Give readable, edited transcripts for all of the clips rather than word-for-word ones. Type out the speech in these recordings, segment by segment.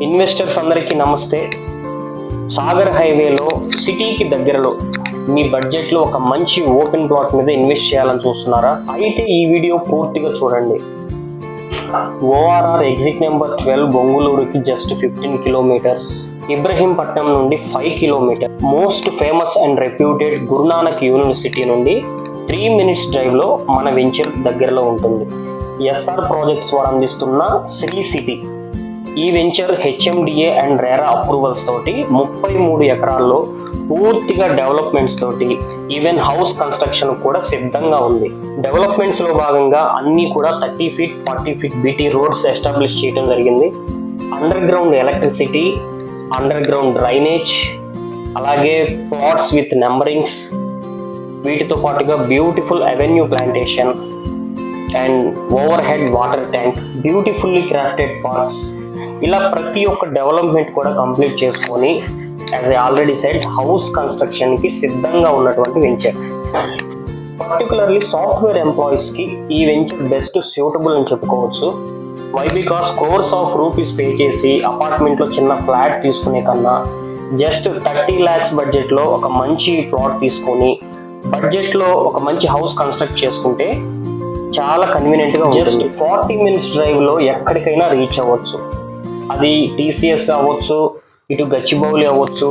Investors అందరికీ నమస్తే. సాగర్ హైవేలో సిటీకి దగ్గరలో మీ బడ్జెట్లో ఒక మంచి ఓపెన్ ప్లాట్ మీద ఇన్వెస్ట్ చేయాలని చూస్తున్నారా? అయితే ఈ వీడియో పూర్తిగా చూడండి. ఓఆర్ఆర్ ఎగ్జిట్ నెంబర్ 12 బొంగుళూరుకి జస్ట్ 15 కిలోమీటర్స్, ఇబ్రహీంపట్నం నుండి 5 kilometre, most famous and reputed Guru యూనివర్సిటీ నుండి 3 మినిట్స్ డ్రైవ్ లో మన వెంచర్ దగ్గరలో ఉంటుంది. ఎస్ఆర్ ప్రాజెక్ట్స్ వారు అందిస్తున్న శ్రీ సిటీ. ఈ venture HMDA and RERA approvals తోటి 33 ఎకరాల్లో పూర్తిగా డెవలప్మెంట్స్ తోటి ఈవెన్ హౌస్ కన్స్ట్రక్షన్ కూడా సిద్ధంగా ఉంది. డెవలప్మెంట్స్ లో భాగంగా అన్ని కూడా 30 feet 40 feet BT roads establish చేయడం జరిగింది. Under ground electricity, under ground drainage, అలాగే ప్లాట్స్ విత్ నెంబరింగ్స్, వీటితో పాటుగా beautiful avenue plantation and over head water tank, beautifully crafted parks, ఇలా ప్రతి ఒక్క డెవలప్మెంట్ కూడా కంప్లీట్ చేసుకొని as I already said house construction కి సిద్ధంగా ఉన్నటువంటి వెంచర్. పర్టికులర్లీ సాఫ్ట్వేర్ ఎంప్లాయీస్ కి ఈ వెంచర్ బెస్ట్ సూటబుల్ అని చెప్పుకోవచ్చు. Why because crores of rupees pay చేసి అపార్ట్మెంట్ లో చిన్న ఫ్లాట్ తీసుకునే కన్నా జస్ట్ 30 lakhs బడ్జెట్ లో ఒక మంచి ప్లాట్ తీసుకొని బడ్జెట్ లో ఒక మంచి హౌస్ కన్స్ట్రక్ట్ చేసుకుంటే చాలా కన్వీనియంట్ గా జస్ట్ 40 మినిట్స్ డ్రైవ్ లో ఎక్కడికైనా రీచ్ అవ్వచ్చు. అది టీసీఎస్ అవ్వచ్చు, ఇటు గచ్చిబౌలి అవ్వచ్చు,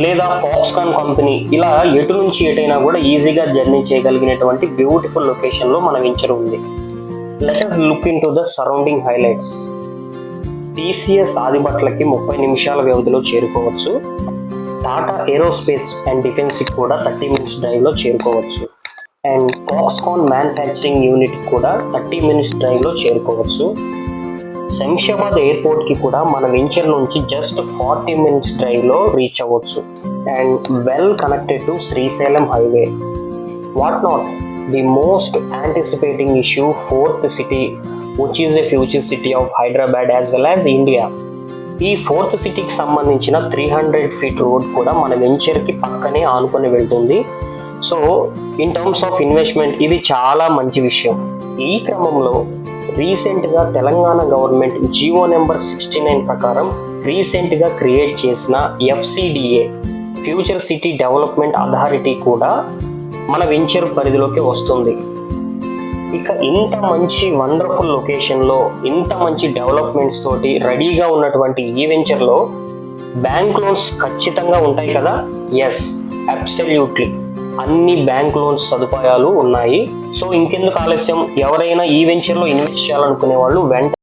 లేదా ఫాక్స్కాన్ కంపెనీ, ఇలా ఎటు నుంచి ఎటైనా కూడా ఈజీగా జర్నీ చేయగలిగినటువంటి బ్యూటిఫుల్ లొకేషన్ లో మన వెంచర్ ఉంది. Let us look into the surrounding highlights. TCS ఆదిబట్లకి 30 నిమిషాల వ్యవధిలో చేరుకోవచ్చు. టాటా ఏరోస్పేస్ అండ్ డిఫెన్స్ కి కూడా 30 మినిట్స్ డ్రైవ్ లో చేరుకోవచ్చు. అండ్ ఫాక్స్కాన్ మ్యానుఫ్యాక్చరింగ్ యూనిట్ కూడా 30 మినిట్స్ డ్రైవ్ లో చేరుకోవచ్చు. శంషాబాద్ ఎయిర్పోర్ట్ కి కూడా మన వెంచర్ నుంచి జస్ట్ 40 మినిట్స్ డ్రైవ్ లో రీచ్ అవ్వచ్చు. And well connected to Srisailam highway. What not, the most anticipating issue, fourth city, which is a future city of Hyderabad as well as India. ఈ fourth సిటీకి సంబంధించిన 300 ఫీట్ రోడ్ కూడా మన venture కి పక్కనే ఆనుకొని వెళ్తుంది. So in terms of investment ఇది చాలా మంచి విషయం. ఈ క్రమంలో రీసెంట్ గా తెలంగాణ గవర్నమెంట్ జియో నెంబర్ 69 ప్రకారం రీసెంట్ గా క్రియేట్ చేసిన FCDA, future city development authority కూడా మన వెంచర్ పరిధిలోకి వస్తుంది. ఇక ఇంత మంచి వండర్ఫుల్ లొకేషన్ లో ఇంత మంచి డెవలప్మెంట్స్ తోటి రెడీగా ఉన్నటువంటి ఈ వెంచర్ లో బ్యాంక్ లోన్స్ ఖచ్చితంగా ఉంటాయి కదా? ఎస్, అబ్సల్యూట్లీ అన్ని బ్యాంక్ లోన్స్ సదుపాయాలు ఉన్నాయి. సో ఇంకెందుకు ఆలస్యం, ఎవరైనా ఈ వెంచర్ లో ఇన్వెస్ట్ చేయాలనుకునే వాళ్ళు వెంటనే